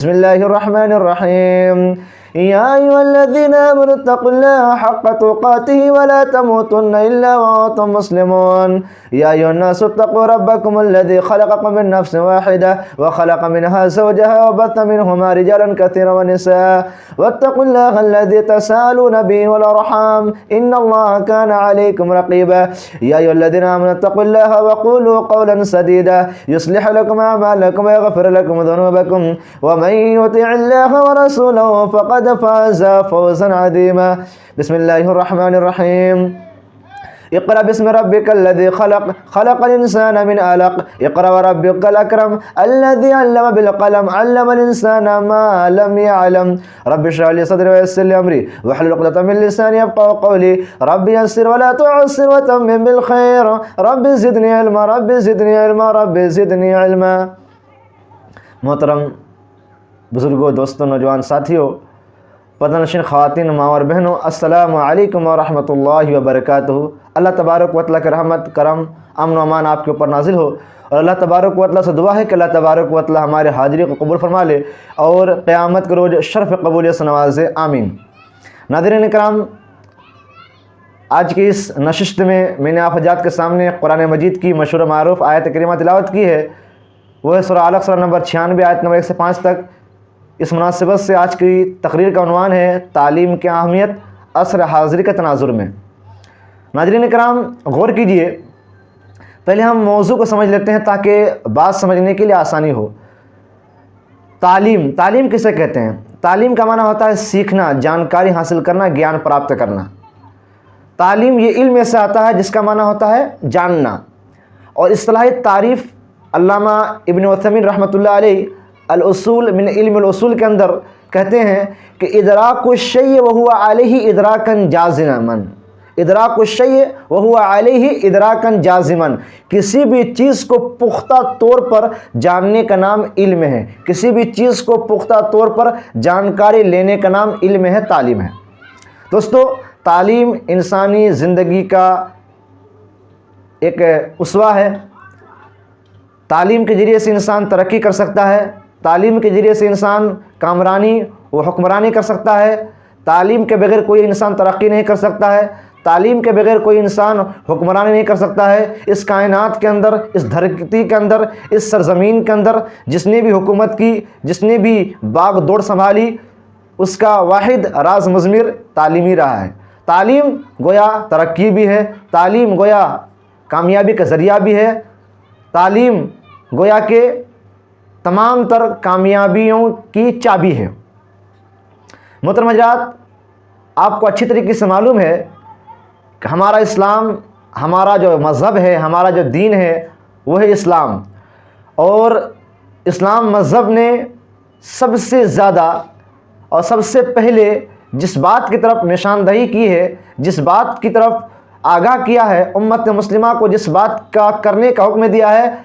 बिस्मिल्लाहिर्रहमानिर्रहीम। या अय्युहल्लज़ीना आमनु तक़ुल्लाहा हक़्क़ तुक़ातिही वला तमूतुन्ना इल्ला व अंतुम मुस्लिमून। या अय्युहन्नासु इत्तक़ू रब्बकुमुल्लज़ी ख़लक़कुम मिन नफ़्सिन वाहिदा व ख़लक़ मिनहा ज़ौजहा व बस्स मिनहुमा रिजालन कसीरन व निसाअ वत्तक़ुल्लाहल्लज़ी तसाअलूना बिही वल अर्हाम इन्नल्लाहा काना अलैकुम रक़ीबा। या अय्युहल्लज़ीना आमनु इत्तक़ुल्लाहा व क़ूलू क़ौलन सदीदा युस्लिह लकुम अअमालकुम व यग़फ़िर लकुम ज़ुनूबकुम व मन युतिइल्लाह व रसूलहु फ़क़द फ़ाज़ फ़ौज़न अज़ीमा। बिस्मिल्लाहिर्रहमानिर्रहीम। इक़रा बिस्मि रब्बिकल्लज़ी ख़लक़ ख़लक़ल इंसाना मिन अलक़ इक़रा व रब्बुकल अकरम अल्लज़ी अल्लम बिल क़लम अल्लमल इंसाना मा लम यअलम। रब्बि इश्रह ली सदरी व यस्सिर ली अमरी वहलुल उक़दतम मिन लिसानी यफ़क़हू क़ौली। रब्बि यस्सिर व ला तुअस्सिर व तम्मिम बिल ख़ैर रब्बि ज़िदनी इल्मा रब्बि ज़िदनी इल्मा रब्बि ज़िदनी इल्मा। मोहतरम बुज़ुर्गों, दोस्तों, नौजवान साथियों, पर्दानशीन ख़वातीन, माँ और बहनों, अस्सलामु अलैकुम व रहमतुल्लाहि व बरकातुहू। अल्लाह तबारक व तआला की रहमत, करम, अमन व अमान आपके ऊपर नाजिल हो और अल्लाह तबारक व तआला से दुआ है कि अल्लाह तबारक व तआला हमारे हाज़िरी को कबूल फरमा ले और क़यामत के रोज़ शर्फ़ कबूलियत से नवाज़े, आमीन। नाज़रीन इकराम, आज की इस नशिस्त में मैंने आप हज़रात के सामने कुरान मजीद की मशहूर मारूफ़ आयत करीमा तिलावत की है। वह है सूरह अलक़ सूरह नंबर 96 आयत नंबर 1 से 5 तक। इस मुनासिबत से आज की तकरीर का उन्वान है तालीम की अहमियत असर हाज़िरी के तनाज़ुर में। नाज़रीन इकराम, गौर कीजिए, पहले हम मौजू को समझ लेते हैं ताकि बात समझने के लिए आसानी हो। तालीम किसे कहते हैं? तालीम का माना होता है सीखना, जानकारी हासिल करना, ज्ञान प्राप्त करना। तालीम ये इल्म से आता है जिसका माना होता है जानना। और इस्तिलाही तारीफ़ अल्लामा इब्न उथैमीन रहमतुल्लाह अलैह अल उसूल मिन इल्म अल उसूल के अंदर कहते हैं कि इदराकु शैय व हुवा अलैहि इदराकन जाज़िमन। इदराकु शैय व हुवा अलैहि इदराकन जाज़िमन। किसी भी चीज़ को पुख्ता तौर पर जानने का नाम इल्म है। किसी भी चीज़ को पुख्ता तौर पर जानकारी लेने का नाम इल्म है, तालीम है। दोस्तों, तालीम इंसानी ज़िंदगी का एक उसवा है। तालीम के ज़रिए से इंसान तरक्की कर सकता है। तालीम के ज़रिए से इंसान कामरानी व हुक्मरानी कर सकता है। तालीम के बगैर कोई इंसान तरक्की नहीं कर सकता है। तालीम के बगैर कोई इंसान हुक्मरानी नहीं कर सकता है। इस कायनात के अंदर, इस धरती के अंदर, इस सरज़मीन के अंदर जिसने भी हुकूमत की, जिसने भी बाग दौड़ संभाली, उसका वाहिद राज मुज़मिर तालीमी रहा है। तालीम गोया तरक्की भी है, तालीम गोया कामयाबी का ज़रिया भी है, तालीम गोया के तमाम तर कामयाबियों की चाबी है। मोहतरम हज़रात, आपको अच्छी तरीके से मालूम है कि हमारा इस्लाम, हमारा जो मज़हब है, हमारा जो दीन है, वो है इस्लाम। और इस्लाम मज़हब ने सबसे ज़्यादा और सबसे पहले जिस बात की तरफ निशानदही की है, जिस बात की तरफ आगाह किया है, उम्मत मुस्लिमा को जिस बात का करने का हुक्म दिया है,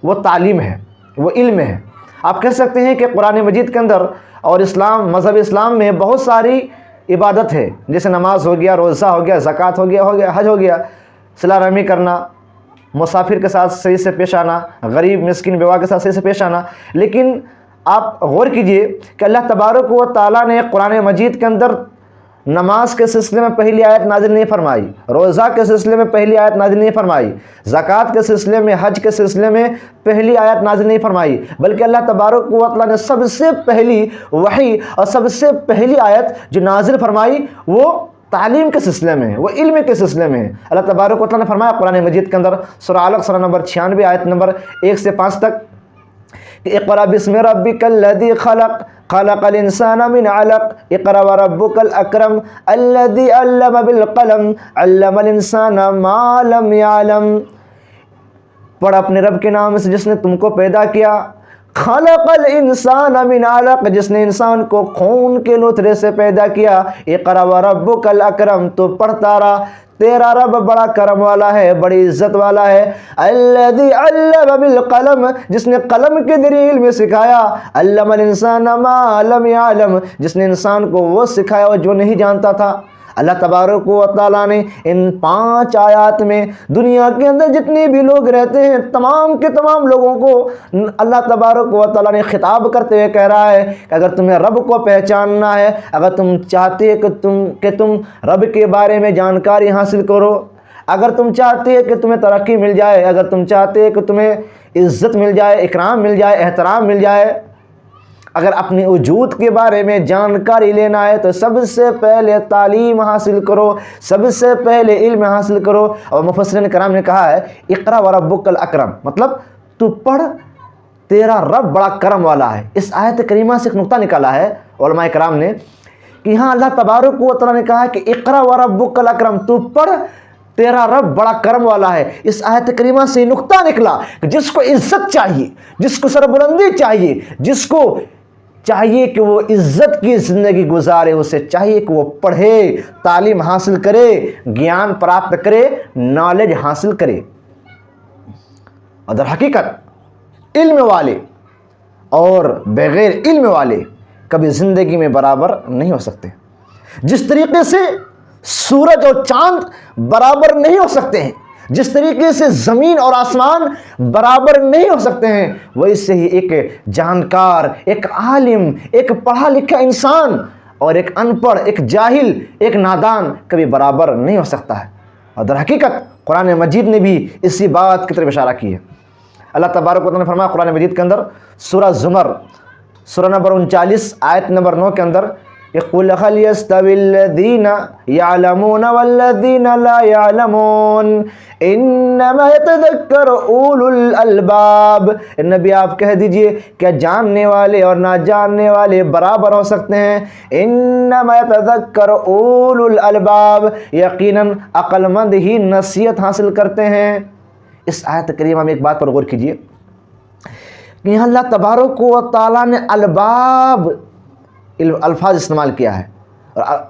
वो तालीम है, वो इल्म है। आप कह सकते हैं कि कुरान मजीद के अंदर और इस्लाम, मज़हब इस्लाम में बहुत सारी इबादत है, जैसे नमाज हो गया, रोज़ा हो गया, ज़कात हो गया, हज हो गया, सिला रहमी करना, मुसाफिर के साथ सही से पेश आना, गरीब मिस्किन बेवा के साथ सही से पेश आना। लेकिन आप गौर कीजिए कि अल्लाह तबारक व तआला ने कुरान मजीद के अंदर नमाज के सिलसिले में पहली आयत नाजिल नहीं फरमाई, रोज़ा के सिलसिले में पहली आयत नाजिल नहीं फरमाई, ज़कात के सिलसिले में, हज के सिलसिले में पहली आयत नाजिल नहीं फरमाई, बल्कि अल्लाह तबारक व तआला ने सबसे पहली वही और सबसे पहली आयत जो नाजिल फरमाई वो तालीम के सिलसिले में है, वो इल्म के सिलसिले में है। अल्लाह तबारक व तआला ने फरमाया कुरान मजीद के अंदर सूरह अलक़ सूरह नंबर 96 आयत नंबर 1 से 5 तक, इक़रा बिस्मि रब्बिकल्लज़ी ख़लक़ ख़लक़ल इंसाना मिन अलक़ इक़रा व रब्बुकल अकरम अल्लज़ी अल्लम बिल क़लम अल्लमल इंसाना मा लम यअलम। पढ़ अपने रब के नाम से जिसने तुमको पैदा किया। ख़लक़ल इंसाना मिन अलक़, जिसने इंसान को खून के लुथरे से पैदा किया। इक़रा व रब्बुकल अकरम, तो पढ़ता रहा, तेरा रब बड़ा करम वाला है, बड़ी इज्जत वाला है। अल्लज़ी अल्लम बिल क़लम, जिसने कलम के ज़रिए इल्म सिखाया। अल्लमल इंसाना मा लम यअलम, जिसने इंसान को वो सिखाया जो नहीं जानता था। अल्लाह तबारक व तआला ने इन 5 आयात में दुनिया के अंदर जितने भी लोग रहते हैं तमाम के तमाम लोगों को अल्लाह तबारक व तआला ने खिताब करते हुए कह रहा है कि अगर तुम्हें रब को पहचानना है, अगर तुम चाहते हो कि तुम रब के बारे में जानकारी हासिल करो, अगर तुम चाहते हो कि तुम्हें तरक्की मिल जाए, अगर तुम चाहते हो कि तुम्हें इज़्ज़त मिल जाए, इकराम मिल जाए, एहतराम मिल जाए, अगर अपनी वजूद के बारे में जानकारी लेना है तो सबसे पहले तालीम हासिल करो, सबसे पहले इल्म हासिल करो। और मुफस्सिरीन कराम ने कहा है इक़रा व रब्बुकल अकरम, मतलब तू पढ़, तेरा रब बड़ा करम वाला है। इस आयत करीमा से एक नुक्ता निकाला है उलमाए कराम ने कि यहाँ अल्लाह तबारक व तआला ने कहा है कि इक़रा व रब्बुकल अकरम, तू पढ़, तेरा रब बड़ा करम वाला है। इस आयत करीमा से नुक्ता निकला कि जिसको इज्जत चाहिए, जिसको सरबुलंदी चाहिए, जिसको चाहिए कि वो इज्जत की ज़िंदगी गुजारे, उसे चाहिए कि वो पढ़े, तालीम हासिल करे, ज्ञान प्राप्त करे, नॉलेज हासिल करे। और दर हकीकत इल्म वाले और बग़ैर इल्म वाले कभी ज़िंदगी में बराबर नहीं हो सकते। जिस तरीके से सूरज और चांद बराबर नहीं हो सकते हैं, जिस तरीके से ज़मीन और आसमान बराबर नहीं हो सकते हैं, वैसे ही एक जानकार, एक आलिम, एक पढ़ा लिखा इंसान और एक अनपढ़, एक जाहिल, एक नादान कभी बराबर नहीं हो सकता है। और दर हकीकत कुरान मजीद ने भी इसी बात की तरफ इशारा की है। अल्लाह तबारक व तआला ने फरमाया कुरान मजीद के अंदर सूरह ज़ुमर सूरह नंबर 39 आयत नंबर 9 के अंदर, क़ुल हल यस्तविल्लज़ीना यअलमून वल्लज़ीना ला यअलमून इन्नमा यतज़क्करु उलुल अलबाब। नबी आप कह दीजिए क्या जानने वाले और ना जानने वाले बराबर हो सकते हैं? इन्नमा यतज़क्करु उलुल अलबाब, यकीनन अक्लमंद ही नसीहत हासिल करते हैं। इस आयत करीमा में एक बात पर गौर कीजिए कि यहाँ अल्लाह तबारक व तआला ने अलबाब अल्फाज इस्तेमाल किया है,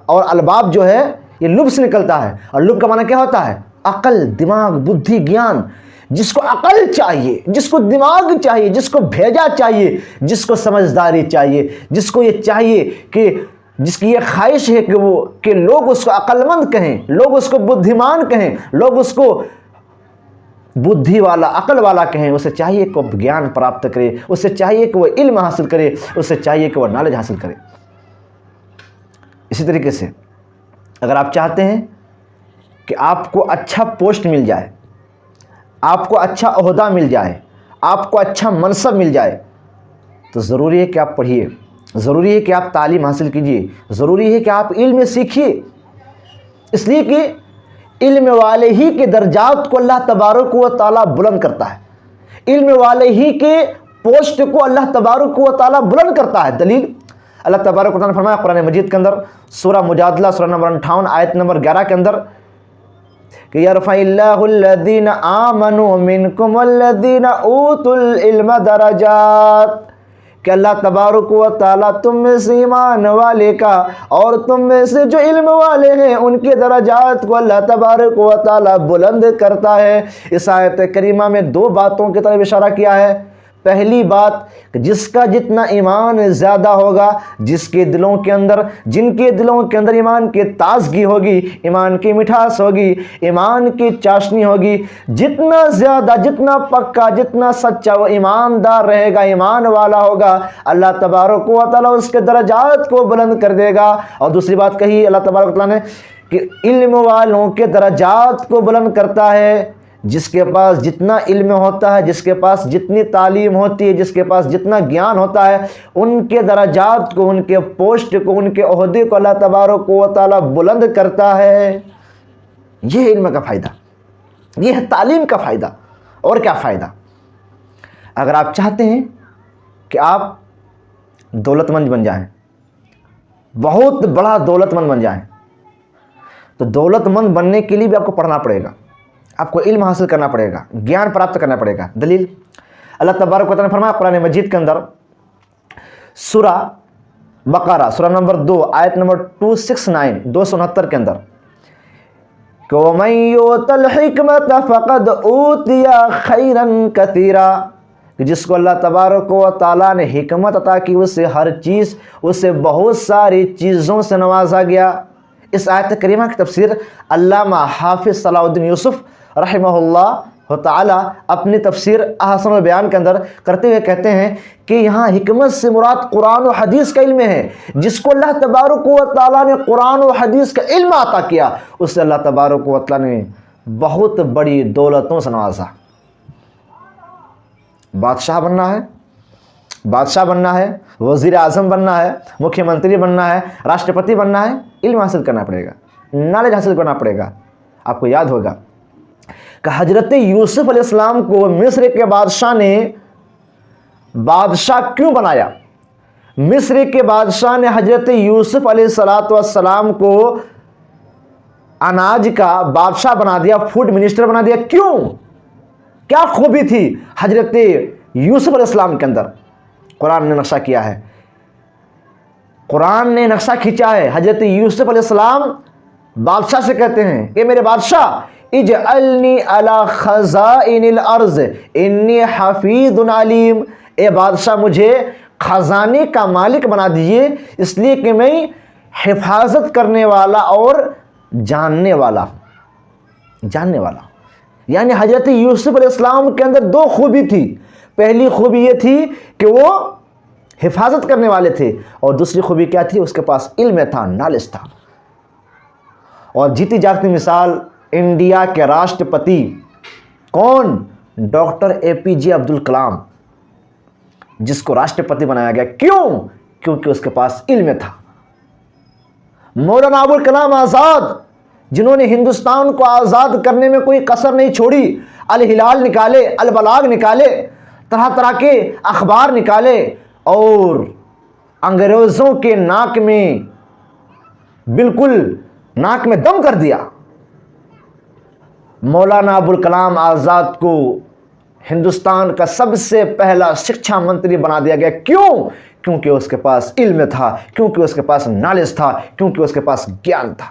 और अलबाब जो है ये लुब से निकलता है, और लुब का माना क्या होता है? अकल, दिमाग, बुद्धि, ज्ञान। जिसको अकल चाहिए, जिसको दिमाग चाहिए, जिसको भेजा चाहिए, जिसको समझदारी चाहिए, जिसको ये चाहिए कि जिसकी ये ख्वाहिश है कि लोग उसको अक्लमंद कहें, लोग उसको बुद्धिमान कहें, लोग उसको बुद्धि वाला, अकल वाला कहें, उसे चाहिए कि वह ज्ञान प्राप्त करे, उसे चाहिए कि वह इल्म हासिल करे, उसे चाहिए कि वह नॉलेज हासिल करे। इसी तरीके से अगर आप चाहते हैं कि आपको अच्छा पोस्ट मिल जाए, आपको अच्छा ओहदा मिल जाए, आपको अच्छा मनसब मिल जाए, तो ज़रूरी है कि आप पढ़िए, ज़रूरी है कि आप तालीम हासिल कीजिए, ज़रूरी है कि आप इल्म सीखिए। इसलिए कि इल्म वाले ही के दर्जात को अल्लाह तबारक व तआला बुलंद करता है, इल्म वाले ही के पोस्ट को अल्लाह तबारक व तआला बुलंद करता है। दलील अल्लाह तबारक व तआला ने फरमाया कुरान मजीद के अंदर सूरह मुजादला सूरह नंबर 58 आयत नंबर 11 के अंदर कि यरफ़इल्लाहुल्लज़ीना आमनू मिनकुम वल्लज़ीना ऊतुल इल्म दरजात, कि अल्लाह तबारक व तआला तुम में से ईमान वाले का और तुम में से जो इल्म वाले हैं उनके दरजात को अल्लाह तबारक व तआला बुलंद करता है। इस आयत करीमा में 2 बातों की तरफ इशारा किया है। पहली बात, जिसका जितना ईमान ज़्यादा होगा, जिनके दिलों के अंदर ईमान की ताज़गी होगी, ईमान की मिठास होगी, ईमान की चाशनी होगी, जितना ज़्यादा, जितना पक्का, जितना सच्चा वो ईमानदार रहेगा, ईमान वाला होगा, अल्लाह तबारक व तआला उसके दरजात को बुलंद कर देगा। और दूसरी बात कही अल्लाह तबारक व तआला ने कि इल्म वालों के दरजात को बुलंद करता है। जिसके पास जितना इल्म होता है, जिसके पास जितनी तालीम होती है, जिसके पास जितना ज्ञान होता है, उनके दरजात को, उनके पोस्ट को, उनके ओहदे को अल्लाह तबारक व तआला बुलंद करता है। यह है इल्म का फ़ायदा, यह है तालीम का फ़ायदा। और क्या फ़ायदा? अगर आप चाहते हैं कि आप दौलतमंद बन जाएं, बहुत बड़ा दौलतमंद बन जाएं, तो दौलतमंद बनने के लिए भी आपको पढ़ना पड़ेगा, आपको इल्म हासिल करना पड़ेगा, ज्ञान प्राप्त करना पड़ेगा। दलील अल्लाह तबारक व तआला ने फरमाया कुरान मजीद के अंदर सूरह बकरा सूरह नंबर 2 आयत नंबर 269 के अंदर कि वमन युतल हिकमत फ़क़द ऊतिया खैरन कसीरा, कि जिसको अल्लाह तबारक व तआला ने हिकमत अता की, उससे हर चीज़, उससे बहुत सारी चीज़ों से नवाजा गया। इस आयत करीमा की तफसीर अल्लामा हाफिज सलाहुद्दीन यूसुफ रहमहुल्लाह ताला अपनी तफसीर अहसन बयान के अंदर करते हुए कहते हैं कि यहाँ हिकमत से मुराद कुरान और हदीस का इल्म है। जिसको अल्लाह तबारक व तआला ने कुरान और हदीस का इल्म अता किया, उससे अल्लाह तबारक व तआला ने बहुत बड़ी दौलतों से नवाजा। बादशाह बनना है, बादशाह बनना है, वज़ीर आज़म बनना है, मुख्यमंत्री बनना है, राष्ट्रपति बनना है, इल्म हासिल करना पड़ेगा, नॉलेज हासिल करना पड़ेगा। आपको याद होगा कि हजरत यूसुफ अलैहिस्सलाम को मिस्र के बादशाह ने बादशाह क्यों बनाया? मिस्र के बादशाह ने हजरत यूसुफ अलैहिस्सलाम को अनाज का बादशाह बना दिया, फूड मिनिस्टर बना दिया। क्यों? क्या खूबी थी हजरत यूसुफ अलैहिस्सलाम के अंदर? कुरान ने नक्शा किया है, कुरान ने नक्शा खींचा है। हजरत यूसुफ अलैहिस्सलाम बादशाह से कहते हैं कि मेरे बादशाह इजअलनी अला खज़ाइनिल अर्ज़ इन्नी हफीज़ुन अलीम, ए बादशाह मुझे खजाने का मालिक बना दीजिए, इसलिए कि मैं हिफाजत करने वाला और जानने वाला। यानी हजरत यूसुफ अलैहिस्सलाम के अंदर दो खूबी थी। पहली खूबी ये थी कि वो हिफाजत करने वाले थे, और दूसरी खूबी क्या थी? उसके पास इल्म था, नॉलेज था। और जीती जागती मिसाल इंडिया के राष्ट्रपति कौन? डॉक्टर APJ अब्दुल कलाम, जिसको राष्ट्रपति बनाया गया। क्यों? क्योंकि उसके पास इल्म था। मौलाना अबुल कलाम आज़ाद, जिन्होंने हिंदुस्तान को आज़ाद करने में कोई कसर नहीं छोड़ी, अल हिलाल निकाले, अल बलाग निकाले, तरह तरह के अखबार निकाले और अंग्रेज़ों के नाक में बिल्कुल नाक में दम कर दिया। मौलाना अबुल कलाम आज़ाद को हिंदुस्तान का सबसे पहला शिक्षा मंत्री बना दिया गया। क्यों? क्योंकि उसके पास इल्म था, क्योंकि उसके पास नॉलेज था, क्योंकि उसके पास ज्ञान था।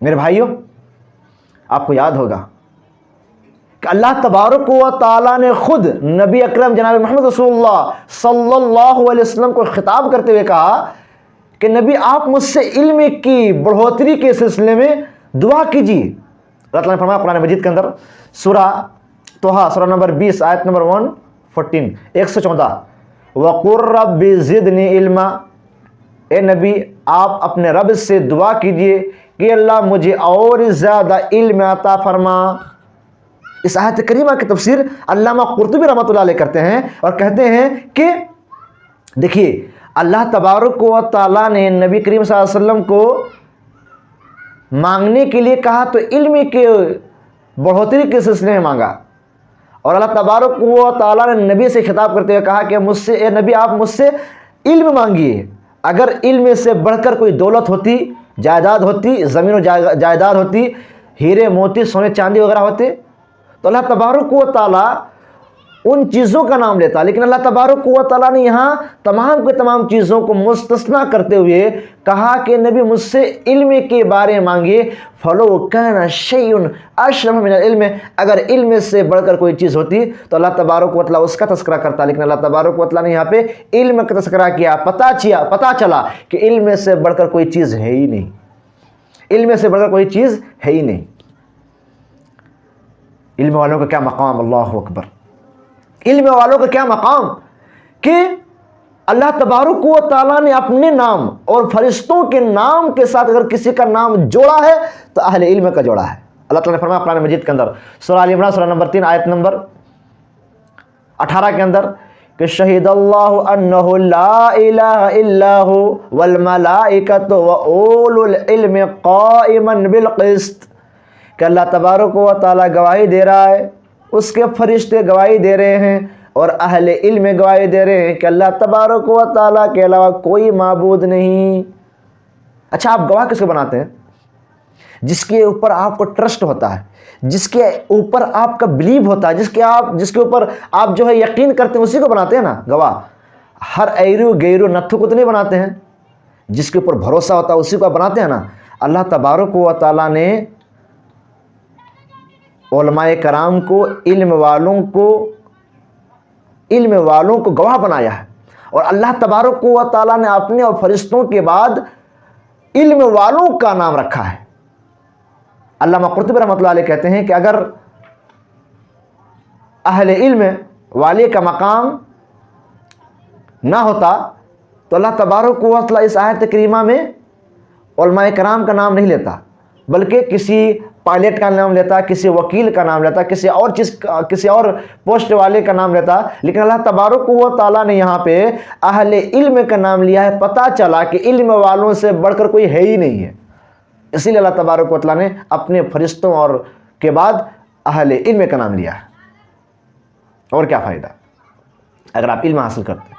मेरे भाइयों, आपको याद होगा कि अल्लाह तबारक व तआला ने खुद नबी अकरम जनाब मोहम्मद रसूलुल्लाह सल्लल्लाहु अलैहि वसल्लम को खिताब करते हुए कहा कि नबी आप मुझसे इल्म की बढ़ोतरी के सिलसिले में दुआ कीजिए। अल्लाह ताला ने फरमाया कुरान मजीद के अंदर, सूरा तोहा सूरा नंबर 20 आयत नंबर 114 वक़ुर रब्बि ज़िदनी इल्मा, ए नबी आप अपने रब से दुआ कीजिए कि अल्लाह मुझे और ज़्यादा इल्म अता फरमा। इस आयत करीमा की तफसीर अल्लामा कुर्तुबी रहमतुल्लाह अलैह करते हैं और कहते हैं कि देखिए, अल्लाह तबारक व तआला ने नबी करीम सल्लल्लाहु अलैहि वसल्लम को मांगने के लिए कहा तो इल्म के बढ़ोतरी के सिलसिले में मांगा, और अल्लाह तबारक व तआला ने नबी से खिताब करते हुए कहा कि मुझसे, ए नबी आप मुझसे इल्म मांगिए। अगर इल्म से बढ़कर कोई दौलत होती, जायदाद होती, ज़मीन और जायदाद होती, हीरे मोती सोने चांदी वगैरह होते, तो अल्लाह तबारक व तआला उन चीज़ों का नाम लेता। लेकिन अल्लाह तबारक व तआला ने यहाँ तमाम के तमाम चीज़ों को मुस्तस्ना करते हुए कहा कि नबी मुझसे इल्म के बारे में मांगिए। फलो कान शैउन अशरफ मिनल इल्म, अगर इल्म से बढ़कर कोई चीज़ होती तो अल्लाह तबारक व तआला उसका तस्करा करता। लेकिन अल्लाह तबारक व तआला ने यहाँ पे इल्म का तस्करा किया। पता चला कि इल्म से बढ़कर कोई चीज़ है ही नहीं, इल्म से बढ़कर कोई चीज़ है ही नहीं। इल्म वालों का क्या मकाम, अल्लाहु अकबर। इल्म वालों का क्या मकाम कि अल्लाह तबारक व तआला ने अपने नाम और फरिश्तों के नाम के साथ अगर किसी का नाम जोड़ा है तो अहले इल्म का जोड़ा है। अल्लाह ताला ने फरमाया कुरान मजीद के अंदर सूरा आल इमरान सूरा नंबर 3 आयत नंबर 18 के अंदर कि शहीदल्लाहु अन्नहु ला इलाहा इल्लाहु वल मलाइकतु व उलुल इल्मि काइमन बिल क़िस्त, कि अल्लाह तबारक व तआला गवाही दे रहा है, उसके फरिश्ते गवाही दे रहे हैं, और अहले इल्म गवाही दे रहे हैं कि अल्लाह तबारक व तआला के अलावा कोई माबूद नहीं। अच्छा, आप गवाह किसको बनाते हैं? जिसके ऊपर आपको ट्रस्ट होता है, जिसके ऊपर आपका बिलीव होता है, जिसके ऊपर आप जो है यकीन करते हैं, उसी को बनाते हैं ना गवाह। हर ऐरू गैरू नत्थु को तो नहीं बनाते हैं। जिसके ऊपर भरोसा होता है उसी को आप बनाते हैं ना। अल्लाह तबारक व तआला ने उलमाए कराम को, इल्म वालों को गवाह बनाया है, और अल्लाह तबारक व तआला ने अपने और फरिश्तों के बाद इल्म वालों का नाम रखा है। अल्लामा कुर्तुबी रहमतुल्लाह अलैह कहते हैं कि अगर अहले इल्म वाले का मकाम ना होता तो अल्लाह तबारक व तआला इस आयत करीमा में उलमाए कराम का नाम नहीं लेता, बल्कि किसी पायलट का नाम लेता, किसी वकील का नाम लेता, किसी और पोस्ट वाले का नाम लेता। लेकिन अल्लाह तबारक व तआला ने यहाँ पे अहले इल्म का नाम लिया है। पता चला कि इल्म वालों से बढ़कर कोई है ही नहीं है, इसीलिए अल्लाह तबारक व तआला ने अपने फरिश्तों और के बाद अहले इल्म का नाम लिया है। और क्या फ़ायदा अगर आप इल्म हासिल करते हैं,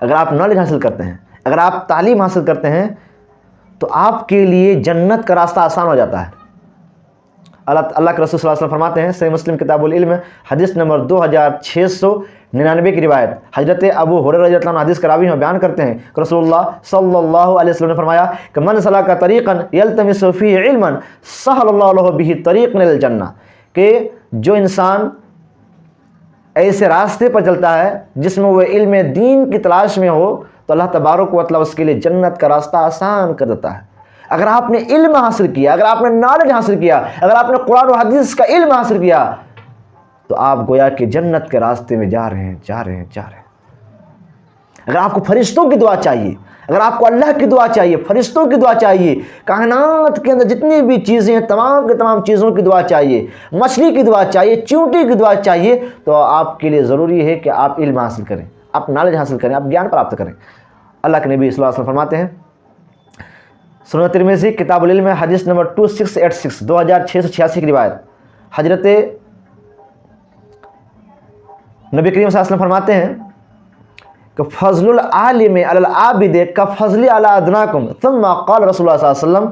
अगर आप नॉलेज हासिल करते हैं, अगर आप तालीम हासिल करते हैं तो आपके लिए जन्नत का रास्ता आसान हो जाता है। अल्लाह के रसूल सल्लल्लाहु अलैहि वसल्लम फरमाते हैं, सही मुस्लिम किताबुल इल्म हदीस नंबर 2699 की रिवायत, हजरत अबू हुरैरा रज़ियल्लाहु अन्हु हदीस का रावी बयान करते हैं कि रसूलुल्लाह सल्लल्लाहु अलैहि वसल्लम ने फरमाया कि मन सलका तरीक़न यल्तमिसु फ़ीही इल्मन सहलल्लाहु लहु बिही तरीक़न इलल जन्नह, कि जो इंसान ऐसे रास्ते पर चलता है जिसमें वह इल्म दीन की तलाश में हो तो अल्लाह तबारक व तआला उसके लिए जन्नत का रास्ता आसान कर देता है। अगर आपने इल्म हासिल किया, अगर आपने नॉलेज हासिल किया, अगर आपने कुरान और हदीस का इल्म हासिल किया तो आप गोया कि जन्नत के रास्ते में जा रहे हैं। अगर आपको फरिश्तों की दुआ चाहिए, अगर आपको अल्लाह की दुआ चाहिए, फरिश्तों की दुआ चाहिए, कायनात के अंदर जितनी भी चीज़ें हैं तमाम की तमाम चीज़ों की दुआ चाहिए, मछली की दुआ चाहिए, चींटी की दुआ चाहिए, तो आपके लिए ज़रूरी है कि आप इल्म हासिल करें, आप नॉलेज हासिल करें, आप ज्ञान प्राप्त करें। अल्लाह के नबी सल्लल्लाहु अलैहि वसल्लम फरमाते हैं, सुनन तिरमिज़ी किताबुल इल्म हदीस नंबर 2686 की रिवायत, हजरत नबी करीम सल्लल्लाहु अलैहि वसल्लम फरमाते हैं कि फजलुल आलिम अलल आबिद का फजली अला अदनाकुम, थुम्मा क़ाल रसूलुल्लाह सल्लल्लाहु अलैहि वसल्लम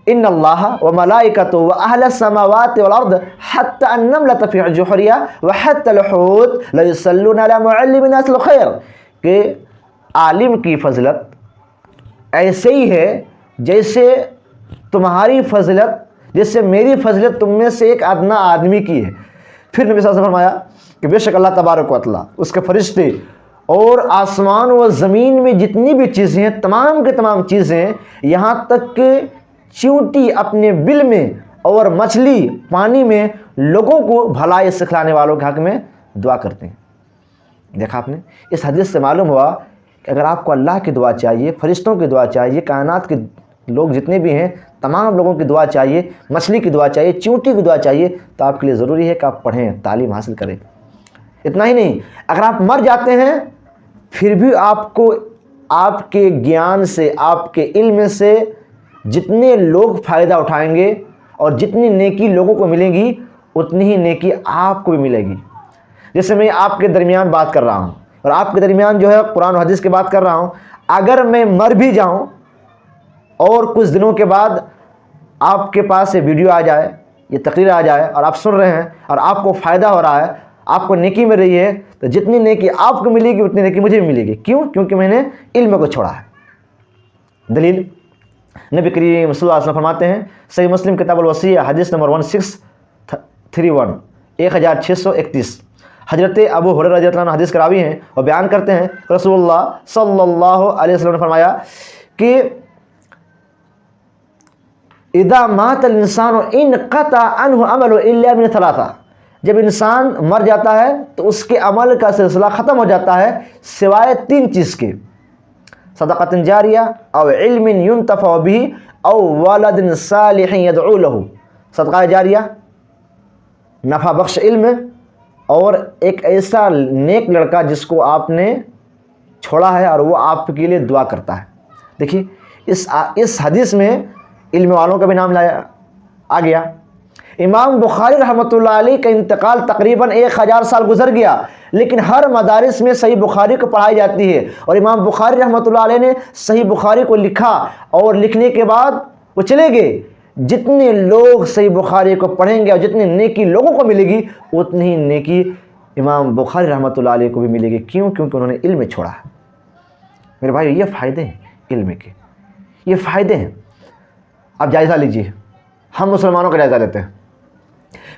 इन्नल्लाह व मलाइकतुहु व अहलस समावाति वल अर्द हत्ता अन्नमलत फी जुहरिया व हत्ता अल हूत ला युसल्लूना अला मुअल्लिमिन नासिल खैर, कि आलिम की फजलत ऐसे ही है जैसे तुम्हारी फजलत, जैसे मेरी फजलत तुम में से एक अदना आदमी की है। फिर नबी सल्लल्लाहु अलैहि वसल्लम फरमाया कि बेशक अल्लाह तबारक व तआला, उसके फरिश्ते और आसमान व ज़मीन में जितनी भी चीज़ें हैं तमाम के तमाम चीज़ें, यहाँ तक कि चींटी अपने बिल में और मछली पानी में लोगों को भलाई सिखलाने वालों के हक़ में दुआ करते हैं। देखा आपने, इस हदीस से मालूम हुआ कि अगर आपको अल्लाह की दुआ चाहिए, फरिश्तों की दुआ चाहिए, कायनात के लोग जितने भी हैं तमाम लोगों की दुआ चाहिए, मछली की दुआ चाहिए, चींटी की दुआ चाहिए, तो आपके लिए ज़रूरी है कि आप पढ़ें, तालीम हासिल करें। इतना ही नहीं, अगर आप मर जाते हैं फिर भी आपको आपके ज्ञान से, आपके इल्म से जितने लोग फ़ायदा उठाएंगे और जितनी नेकी लोगों को मिलेगी उतनी ही नेकी आपको भी मिलेगी। जैसे मैं आपके दरमियान बात कर रहा हूँ और आपके दरमियान जो है कुरान और हदीस की बात कर रहा हूँ, अगर मैं मर भी जाऊँ और कुछ दिनों के बाद आपके पास ये वीडियो आ जाए, ये तकरीर आ जाए और आप सुन रहे हैं और आपको फ़ायदा हो रहा है, आपको नेकी मिल रही है, तो जितनी नेकी आपको मिलेगी उतनी नेकी मुझे भी मिलेगी। क्यों? क्योंकि मैंने इल्म को छोड़ा है। दलील नबी करीम सल्लल्लाहु अलैहि वसल्लम फरमाते हैं, सही मुस्लिम किताबुल वसीया हदीस नंबर 1631 हजरत अबू हुरैरा रज़ियल्लाहु अन्हु हदीस का रावी हैं और बयान करते हैं, रसूलुल्लाह सल्लल्लाहु अलैहि वसल्लम ने फरमाया कि इदा मातल इंसान इनक़ता अन्हु अमलु इल्ला मिन थलाथा, जब इंसान मर जाता है तो उसके अमल का सिलसिला ख़त्म हो जाता है सिवाय 3 चीज़ के, सदक़तन जारिया औ इल्मिन युंतफ़अ बिही औ वलदिन सालिहिन यदऊ लहू। सदक़ा जारिया, नफ़ा बख्श इल्म, और एक ऐसा नेक लड़का जिसको आपने छोड़ा है और वो आपके लिए दुआ करता है। देखिए इस हदीस में इल्म वालों का भी नाम लाया आ गया। इमाम बुखारी रहमतुल्लाह अलैह का इंतकाल तकरीबन 1000 साल गुजर गया, लेकिन हर मदारिस में सही बुखारी को पढ़ाई जाती है और इमाम बुखारी रहमतुल्लाह अलैह ने सही बुखारी को लिखा और लिखने के बाद वो चले गए। जितने लोग सही बुखारी को पढ़ेंगे और जितनी नेकी लोगों को मिलेगी उतनी ही नेकी इमाम बुखारी रहमतुल्लाह अलैह को भी मिलेगी। क्यों? क्योंकि उन्होंने इल्म छोड़ा है। मेरे भाई, ये फ़ायदे हैं इल्म के, ये फ़ायदे हैं। आप जायज़ा लीजिए, हम मुसलमानों का जायज़ा लेते हैं।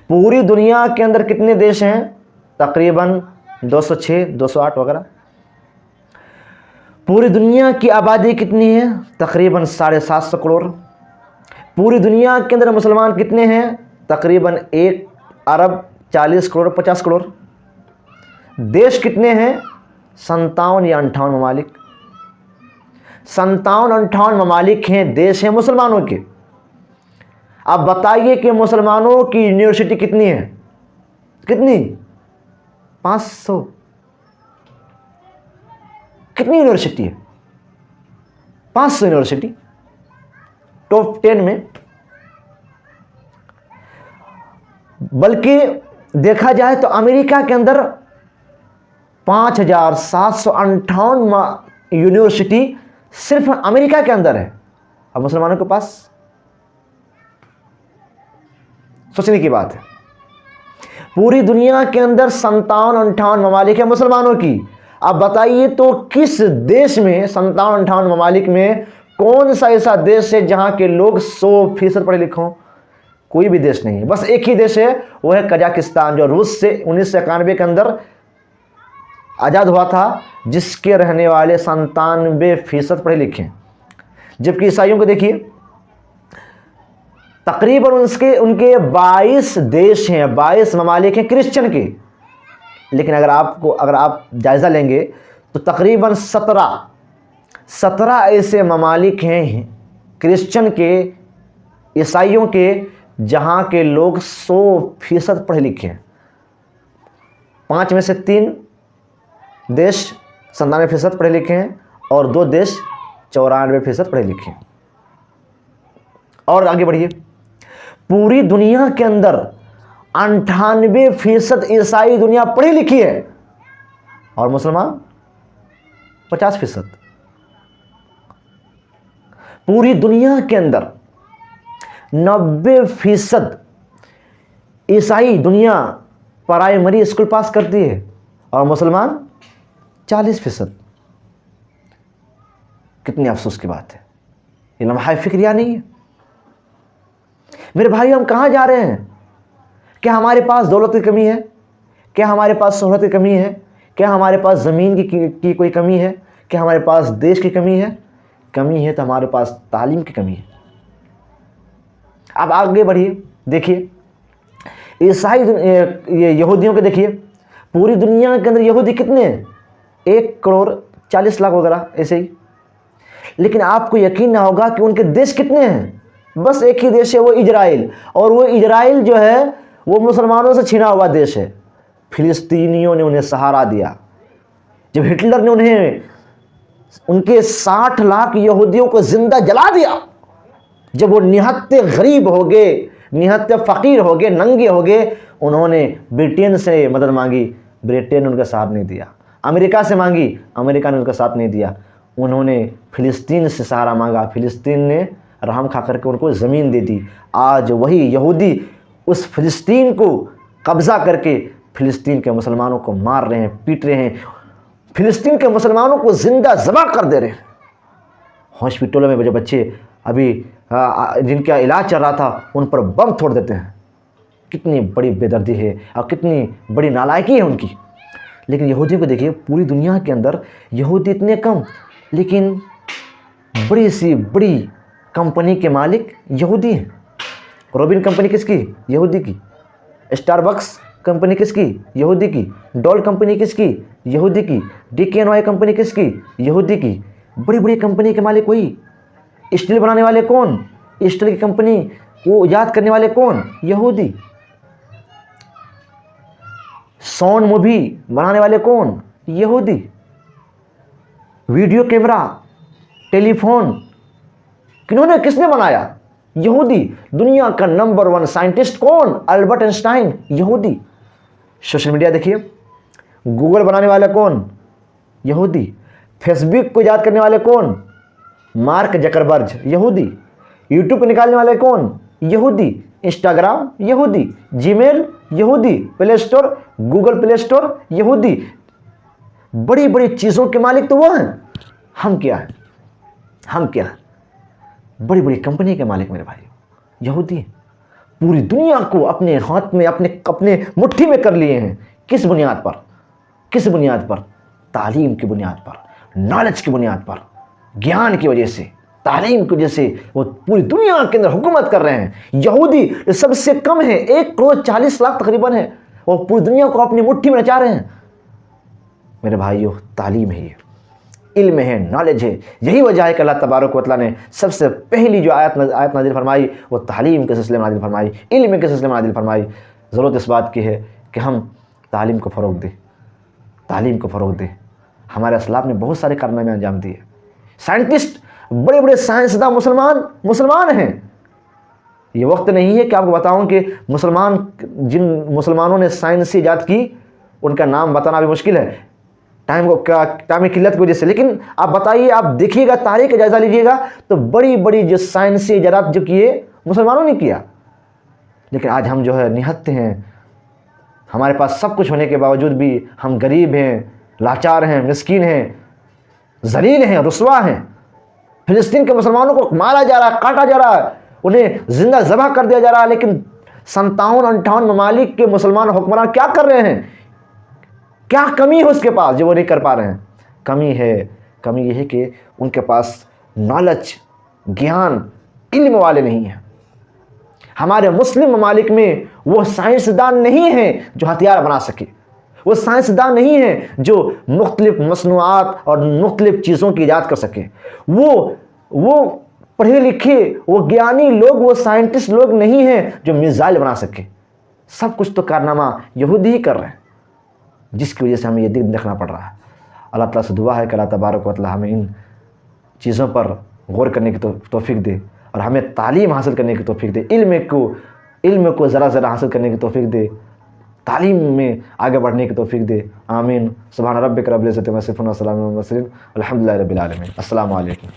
पूरी दुनिया के अंदर कितने देश हैं? तकरीबन 206, 208 वगैरह। पूरी दुनिया की आबादी कितनी है? तकरीबन 750 करोड़। पूरी दुनिया के अंदर मुसलमान कितने हैं? तकरीबन 1 अरब 40 करोड़ 50 करोड़। देश कितने हैं? 57 या 58 ममालिक। 57-58 ममालिक हैं, देश हैं मुसलमानों के। अब बताइए कि मुसलमानों की यूनिवर्सिटी कितनी है? कितनी? 500। कितनी यूनिवर्सिटी है? 500 यूनिवर्सिटी, टॉप 10 में। बल्कि देखा जाए तो अमेरिका के अंदर 5758 यूनिवर्सिटी सिर्फ अमेरिका के अंदर है। अब मुसलमानों के पास सोचने की बात है। पूरी दुनिया के अंदर 57-58 ममालिक है मुसलमानों की। अब बताइए तो किस देश में 57-58 ममालिक में कौन सा ऐसा देश है जहां के लोग 100% पढ़े लिखे हों? कोई भी देश नहीं है। बस एक ही देश है, वो है कजाकिस्तान, जो रूस से 1991 के अंदर आज़ाद हुआ था, जिसके रहने वाले 97% पढ़े लिखे हैं। जबकि ईसाइयों को देखिए, तकरीबन उनके 22 देश हैं, 22 ममालिक हैं क्रिश्चियन के। लेकिन अगर आप जायज़ा लेंगे तो तकरीबन 17 ऐसे ममालिक हैं क्रिश्चियन के, ईसाइयों के, जहां के लोग 100% पढ़े लिखे हैं। 5 में से 3 देश 97% पढ़े लिखे हैं और 2 देश 94% पढ़े लिखे हैं। और आगे बढ़िए, पूरी दुनिया के अंदर 98% ईसाई दुनिया पढ़ी लिखी है और मुसलमान 50%। पूरी दुनिया के अंदर 90% ईसाई दुनिया प्राइमरी स्कूल पास करती है और मुसलमान 40%। कितनी अफसोस की बात है। ये लम्हा फिक्रिया नहीं है। मेरे भाई, हम कहां जा रहे हैं? क्या हमारे पास दौलत की कमी है? क्या हमारे पास शोहरत की कमी है? क्या हमारे पास ज़मीन की कोई कमी है? क्या हमारे पास देश की कमी है? कमी है तो हमारे पास तालीम की कमी है। अब आगे बढ़िए, देखिए ईसाई ये यहूदियों के देखिए, पूरी दुनिया के अंदर यहूदी कितने हैं? 1 करोड़ 40 लाख वगैरह ऐसे ही। लेकिन आपको यकीन ना होगा कि उनके देश कितने हैं? बस एक ही देश है, वो इजराइल। और वो इजराइल जो है वो मुसलमानों से छिना हुआ देश है। फिलिस्तीनियों ने उन्हें सहारा दिया। जब हिटलर ने उनके 60 लाख यहूदियों को जिंदा जला दिया, जब वो निहत्ते गरीब हो गए, निहत्ते फ़कीर हो गए, नंगे हो गए, उन्होंने ब्रिटेन से मदद मांगी, ब्रिटेन ने उनका साथ नहीं दिया। अमेरिका से मांगी, अमेरिका ने उनका साथ नहीं दिया। उन्होंने फ़िलिस्तीन से सहारा मांगा, फ़िलिस्तीन ने रहम खा करके उनको ज़मीन दे दी। आज वही यहूदी उस फ़िलिस्तीन को कब्ज़ा करके फ़िलिस्तीन के मुसलमानों को मार रहे हैं, पीट रहे हैं, फ़िलिस्तीन के मुसलमानों को ज़िंदा ज़बह कर दे रहे हैं। हॉस्पिटलों में जो बच्चे अभी जिनका इलाज चल रहा था, उन पर बम छोड़ देते हैं। कितनी बड़ी बेदर्दी है और कितनी बड़ी नालायकी है उनकी। लेकिन यहूदी को देखिए, पूरी दुनिया के अंदर यहूदी इतने कम, लेकिन बड़ी सी बड़ी कंपनी के मालिक यहूदी हैं। रोबिन कंपनी किसकी? यहूदी की। स्टारबक्स कंपनी किसकी? यहूदी की। डॉल कंपनी किसकी? यहूदी की। DKNY कंपनी किसकी? यहूदी की। बड़ी बड़ी कंपनी के मालिक वही। स्टील बनाने वाले कौन? स्टील की कंपनी को ईजाद करने वाले कौन? यहूदी। साउंड मूवी बनाने वाले कौन? यहूदी। वीडियो कैमरा, टेलीफोन किसने बनाया? यहूदी। दुनिया का नंबर 1 साइंटिस्ट कौन? अल्बर्ट आइंस्टाइन, यहूदी। सोशल मीडिया देखिए, गूगल बनाने वाला कौन? यहूदी। फेसबुक को ईजाद करने वाले कौन? मार्क जकरबर्ग, यहूदी। यूट्यूब को निकालने वाले कौन? यहूदी। इंस्टाग्राम, यहूदी। जीमेल, यहूदी। Play store, Google play store, यहूदी। बड़ी बड़ी चीज़ों के मालिक तो वो हैं। हम क्या हैं? हम क्या हैं? बड़ी बड़ी कंपनी के मालिक मेरे भाई यहूदी हैं। पूरी दुनिया को अपने हाथ में, अपने मुट्ठी में कर लिए हैं। किस बुनियाद पर? किस बुनियाद पर? तालीम की बुनियाद पर। नॉलेज की बुनियाद पर, ज्ञान की वजह से, तालीम की वजह से वो पूरी दुनिया के अंदर हुकूमत कर रहे हैं। यहूदी जो सबसे कम है, 1,40,00,000 तकरीबन है, वो पूरी दुनिया को अपनी मुट्ठी में नचा रहे हैं। मेरे भाइयों, तालीम है, ये इल्म है, नॉलेज है। यही वजह है कि अल्लाह तबारक व तआला ने सबसे पहली जो आयत नाजिल फरमाई वो तालीम के सिलसिले में नाजिल फरमाई, इल्म के सिलसिले में नाजिल फरमाई। ज़रूरत इस बात की है कि हम तालीम को फ़रोग़ दें, तालीम को फ़रोग़ दें। हमारे असलाफ ने बहुत सारे कारनामे अंजाम दिए। साइंटिस्ट, बड़े बड़े साइंसदान मुसलमान हैं। ये वक्त नहीं है कि आपको बताऊं कि जिन मुसलमानों ने साइंस से ईजाद की उनका नाम बताना भी मुश्किल है, टाइम की किल्लत की वजह से। लेकिन आप बताइए, आप देखिएगा, तारीख का जायज़ा लीजिएगा तो बड़ी बड़ी जो साइंसी इजारात जो किए मुसलमानों ने किया। लेकिन आज हम जो है निहत्ते हैं, हमारे पास सब कुछ होने के बावजूद भी हम गरीब हैं, लाचार हैं, मिस्कीन हैं, ज़लील हैं, रुसवा हैं। फ़िलिस्तीन के मुसलमानों को मारा जा रहा है, काटा जा रहा है, उन्हें जिंदा ज़बह कर दिया जा रहा है। लेकिन 57-58 ममालिक के मुसलमान हुक्मरान क्या कर रहे हैं? क्या कमी है उसके पास जो वो नहीं कर पा रहे हैं? कमी ये है कि उनके पास नॉलेज, ज्ञान, इल्म वाले नहीं हैं। हमारे मुस्लिम ममालिक में वो साइंसदान नहीं हैं जो हथियार बना सके, वो साइंसदान नहीं हैं जो मुख्तलिफ मसनूआत और मुख्तलिफ चीज़ों की ईजाद कर सके। वो पढ़े लिखे, वो ज्ञानी लोग, वो साइंटिस्ट लोग नहीं हैं जो मिसाइल बना सके। सब कुछ तो कारनामा यहूदी ही कर रहे हैं, जिसकी वजह से हमें ये दिन देखना पड़ रहा है। अल्लाह ताला से दुआ है कि अल्लाह तबारक व तआला हमें इन चीज़ों पर गौर करने की तौफीक दे और हमें तालीम हासिल करने की तौफीक दे, इल्म को ज़रा हासिल करने की तौफीक दे, तालीम में आगे बढ़ने की तौफीक दे। आमीन। सुभान रब्बिक रब्बिल इज़्ज़ति अम्मा यसिफून व सलामुन अलल मुरसलीन, अल्हम्दुलिल्लाहि रब्बिल आलमीन। अस्सलामु अलैकुम।